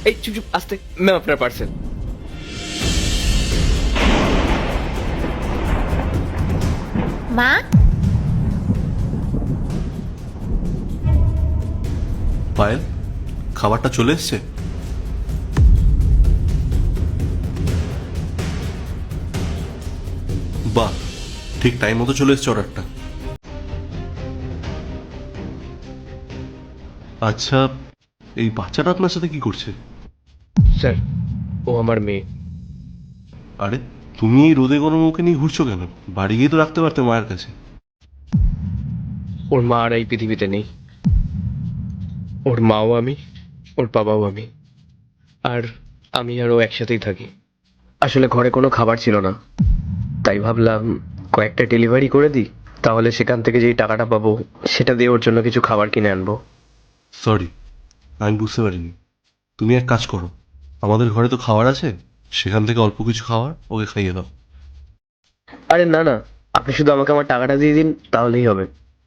এই চুপ চুপ আস্তে, ম্যাম আপনার পার্সেল। মা, পায়েল, খাবারটা চলে এসছে? বাহ, ঠিক টাইম মতো চলে এসছে অর্ডারটা। আচ্ছা, এই বাচ্চাটা আপনার সাথে কি করছে? স্যার, ও আমার মেয়ে। আরে, তুমি এই রোদে গরমে ওকে নিয়ে ঘুরছো কেন? বাড়ি গিয়ে তো রাখতে পারতে মায়ের কাছে। ওর মা আর এই পৃথিবীতে নেই। ওর মাও আমি, ওর বাবাও আমি, আর আমি আর ও একসাথেই থাকি। আসলে ঘরে কোনো খাবার ছিল না, তাই ভাবলাম কয়েকটা ডেলিভারি করে দিই, তাহলে সেখান থেকে যেই টাকাটা পাবো সেটা দিয়ে ওর জন্য কিছু খাবার কিনে আনবো। সরি, আমি বুঝতে পারিনি। তুমি এক কাজ করো, আমাদের ঘরে তো খাবার আছে, সেখান থেকে অল্প কিছু খাবার ওকে খাইয়ে দাও। আরে না না, আপনি শুধু আমাকে আমার টাকাটা দিয়ে দিন, তাহলেই হবে।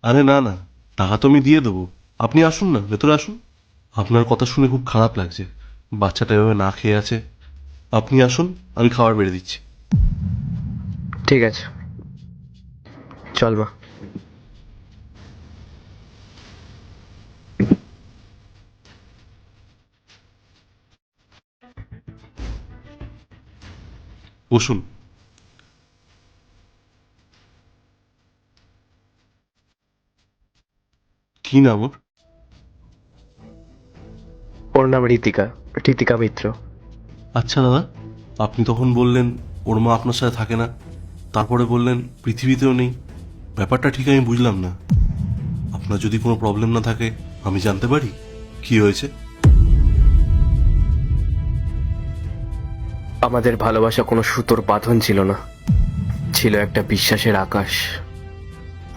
আরে না না, টাকা তো আমি দিয়ে দেবো। আপনি আসুন না, ভেতরে আসুন। আপনার কথা শুনে খুব খারাপ লাগছে, বাচ্চাটা এভাবে না খেয়ে আছে। আপনি আসুন, আমি খাবার বেড়ে দিচ্ছি। ঠিক আছে, চল মা। বসুন। কি নাম ওর? ওর নাম ঋতিকা, ঋতিকা মিত্র। আচ্ছা দাদা, আপনি তখন বললেন ওর মা আপনার সাথে থাকে না, তারপরে বললেন পৃথিবীতেও নেই। ব্যাপারটা ঠিক আমি বুঝলাম না। আপনার যদি কোনো প্রবলেম না থাকে আমি জানতে পারি কি হয়েছে? আমাদের ভালোবাসা কোনো সুতোর বাঁধন ছিল না, ছিল একটা বিশ্বাসের আকাশ।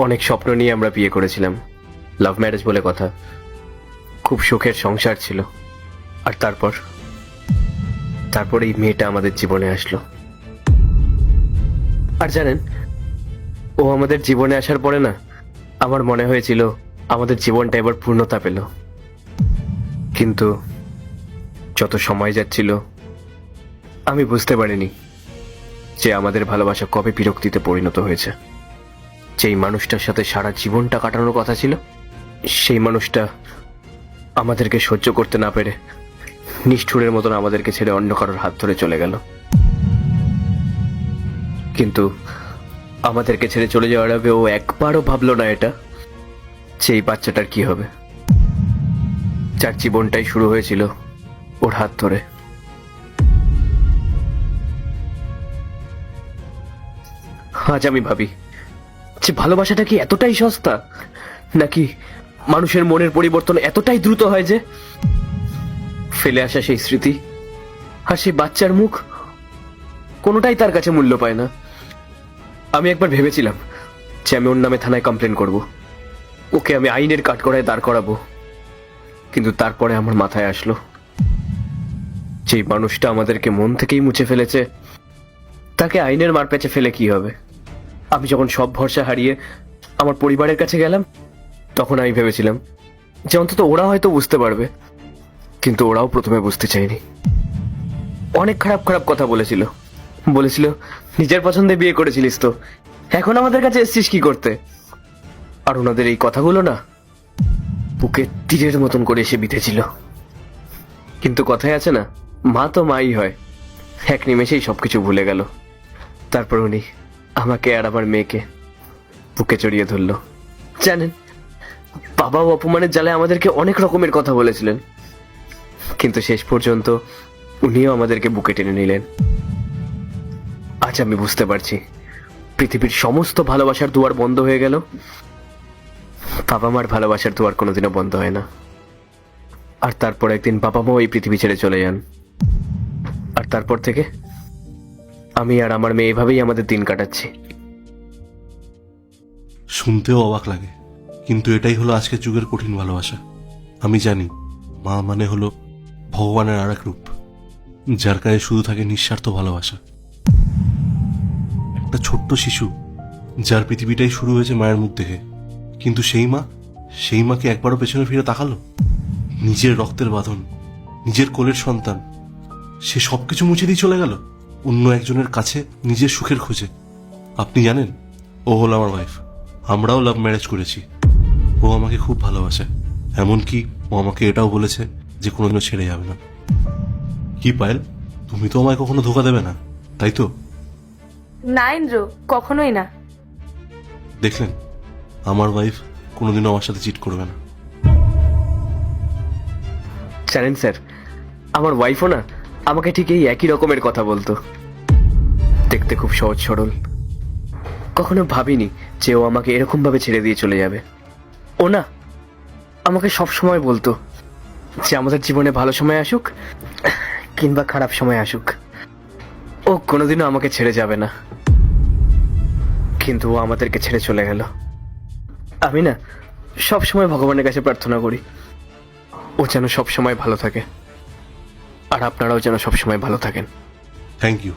অনেক স্বপ্ন নিয়ে আমরা বিয়ে করেছিলাম, লাভ ম্যারেজ বলে কথা। খুব সুখের সংসার ছিল। আর তারপর এই মেয়েটা আমাদের জীবনে আসলো। আর জানেন, ও আমাদের জীবনে আসার পরে না, আমার মনে হয়েছিল আমাদের জীবনটা এবার পূর্ণতা পেল। কিন্তু যত সময় যাচ্ছিল আমি বুঝতে পারিনি যে আমাদের ভালোবাসা কবে বিরক্তিতে পরিণত হয়েছে। যেই মানুষটার সাথে সারা জীবনটা কাটানোর কথা ছিল, সেই মানুষটা আমাদেরকে সহ্য করতে না পেরে নিষ্ঠুরের মতন আমাদেরকে ছেড়ে অন্য কারোর হাত ধরে চলে গেল। কিন্তু আমাদেরকে ছেড়ে চলে যাওয়ার আগে ও একবারও ভাবলো না এটা, যে এই বাচ্চাটার কি হবে, যার জীবনটাই শুরু হয়েছিল ওর হাত ধরে। আজ আমি ভাবি যে ভালোবাসাটা কি এতটাই সস্তা, নাকি মানুষের মনের পরিবর্তন এতটাই দ্রুত হয় যে ফেলে আসা সেই স্মৃতি আর সেই বাচ্চার মুখ কোনোটাই তার কাছে মূল্য পায় না। আমি একবার ভেবেছিলাম যে আমি ওর নামে থানায় কমপ্লেন করব, ওকে আমি আইনের কাঠগড়ায় দাঁড় করাবো। কিন্তু তারপরে আমার মাথায় আসলো, যেই মানুষটা আমাদেরকে মন থেকেই মুছে ফেলেছে, তাকে আইনের মারপ্যাচে ফেলে কি হবে? আমি যখন সব ভরসা হারিয়ে আমার পরিবারের কাছে গেলাম, তখন আমি ভেবেছিলাম যে অন্তত ওরা হয়তো বুঝতে পারবে। কিন্তু ওরাও প্রথমে বুঝতে চায়নি। অনেক খারাপ খারাপ কথা বলেছিল। বলেছিল নিজের পছন্দে বিয়ে করেছিলিস তো, এখন আমাদের কাছে এসছিস কি করতে? আর ওনাদের এই কথাগুলো না বুকে তীরের মতন করে এসে বিঁধেছিল। কিন্তু কথায় আছে না, মা তো মাই হয়। এক নিমেষেই সবকিছু ভুলে গেল। তারপর উনি আমাকে আর আমার মেয়েকে বুকে জড়িয়ে ধরলো। জানেন, বাবাও অপমানের জ্বালায় আমাদেরকে অনেক রকমের কথা বলেছিলেন, কিন্তু শেষ পর্যন্ত উনিও আমাদেরকে বুকে টেনে নিলেন। আজ আমি বুঝতে পারছি, পৃথিবীর সমস্ত ভালোবাসার দুয়ার বন্ধ হয়ে গেল, বাবা মার ভালোবাসার দুয়ার কোনোদিনও বন্ধ হয় না। আর তারপর একদিন বাবা মাও এই পৃথিবী ছেড়ে চলে যান। আর তারপর থেকে আমি আর আমার মেয়ে এভাবেই আমাদের দিন কাটাচ্ছি। শুনতেও অবাক লাগে, কিন্তু এটাই হলো আজকের যুগের কঠিন ভালোবাসা। আমি জানি মা মানে হলো ভগবানের আর এক রূপ, যার গায়ে শুধু থাকে নিঃস্বার্থ ভালোবাসা। একটা ছোট্ট শিশু যার পৃথিবীটাই শুরু হয়েছে মায়ের মুখ দেখে, কিন্তু সেই মাকে একবারও পেছনে ফিরে তাকালো? নিজের রক্তের বাঁধন, নিজের কোলের সন্তান, সে সবকিছু মুছে দিয়ে চলে গেল অন্য একজনের কাছে নিজের সুখের খোঁজে। আপনি জানেন, ও হলো আমার ওয়াইফ। আমরাও লাভ ম্যারেজ করেছি। ও আমাকে খুব ভালোবাসে, এমনকি ও আমাকে এটাও বলেছে যে কোনোদিনও ছেড়ে যাবে না। কি পায়েল, তুমি তো আমায় কখনো ধোকা দেবে না, তাই তো? না ইন্দ্র, কখনোই না। দেখলেন, আমার ওয়াইফ কোনোদিনও আমার সাথে চিট করবে না। জানেন স্যার, আমার ওয়াইফও না আমাকে ঠিক এই একই রকমের কথা বলতো। দেখতে খুব সহজ সরল। কখনো ভাবিনি যে ও আমাকে এরকম ভাবে ছেড়ে দিয়ে চলে যাবে। ও না আমাকে সব সময় বলতো যে আমাদের জীবনে ভালো সময় আসুক কিংবা খারাপ সময় আসুক, ও কোনোদিনও আমাকে ছেড়ে যাবে না। কিন্তু ও আমাদেরকে ছেড়ে চলে গেল। আমি না সব সময় ভগবানের কাছে প্রার্থনা করি ও যেন সব সময় ভালো থাকে, আর আপনারাও যেন সব সময় ভালো থাকেন। Thank you.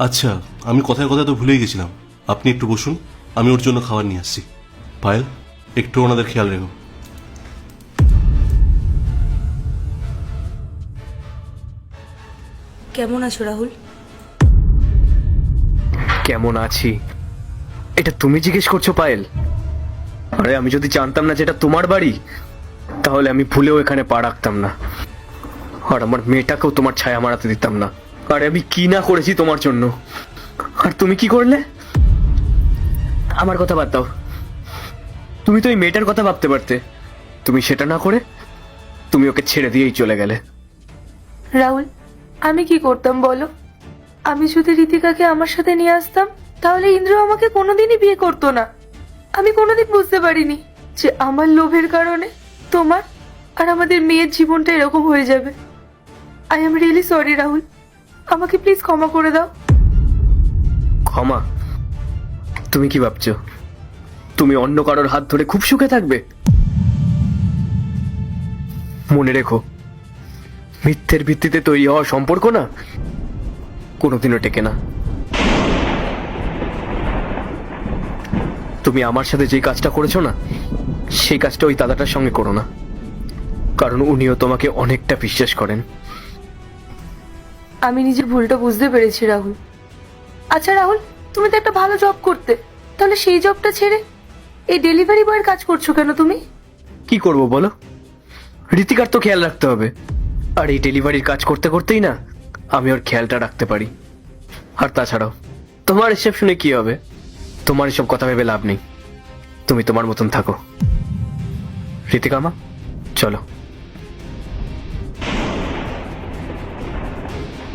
আচ্ছা, আমি কথায় কথায় তো ভুলেই গেছিলাম। আপনি একটু বসুন, আমি ওর জন্য খাবার নিয়ে আসছি। পায়েল, একটু ওনাদের খেয়াল রেখো। কেমন আছো রাহুল? কেমন আছি এটা তুমি জিজ্ঞেস করছো পায়েল? আরে আমি যদি জানতাম না যেটা তোমার বাড়ি, তাহলে আমি ভুলেও এখানে পা রাখতাম না, আর আমার মেয়েটাকেও তোমার ছায়া মারাতে দিতাম না। আরে আমি কি না করেছি তোমার জন্য, আর তুমি কি করলে? আমার কথা বাদ দাও, তুমি তো এই মেয়েটার কথা ভাবতে পারতে। তুমি সেটা না করে তুমি ওকে ছেড়ে দিয়েই চলে গেলে। রাহুল, আমি কি করতাম বলো? আমি যদি ঋতিকাকে আমার সাথে নিয়ে আসতাম, তাহলে ইন্দ্র আমাকে কোনোদিনই বিয়ে করতো না। আমি কোনোদিন বুঝতে পারিনি যে আমার লোভের কারণে তোমার আর আমাদের মেয়ের জীবনটা এরকম হয়ে যাবে। I am really sorry Rahul, আমাকে প্লিজ ক্ষমা করে দাও। ক্ষমা? তুমি কি ভাবছো তুমি অন্য কারোর হাত ধরে খুব সুখে থাকবে? মনে রেখো, মিথ্যের ভিত্তিতে তৈরি হওয়া সম্পর্ক না কোনোদিনও টেকে না। তুমি আমার সাথে যে কাজটা করেছো না, সেই কাজটা ওই দাদাটার সঙ্গে করো না, কারণ উনিও তোমাকে অনেকটা বিশ্বাস করেন। আমি নিজের ভুলটা বুঝতে পেরেছি রাহুল। আচ্ছা রাহুল, তুমি তো একটা ভালো জব করতে, তাহলে সেই জবটা ছেড়ে এই ডেলিভারি বয়ের কাজ করছো কেন তুমি? কি করব বলো, ঋতিকার তো খেয়াল রাখতে হবে, আর এই ডেলিভারির কাজ করতে করতেই না আমি ওর খেয়ালটা রাখতে পারি। আর তাছাড়াও তোমার এসব শুনে কি হবে? তোমার এসব কথা ভেবে লাভ নেই, তুমি তোমার মতন থাকো। ঋতিকা মা, চলো।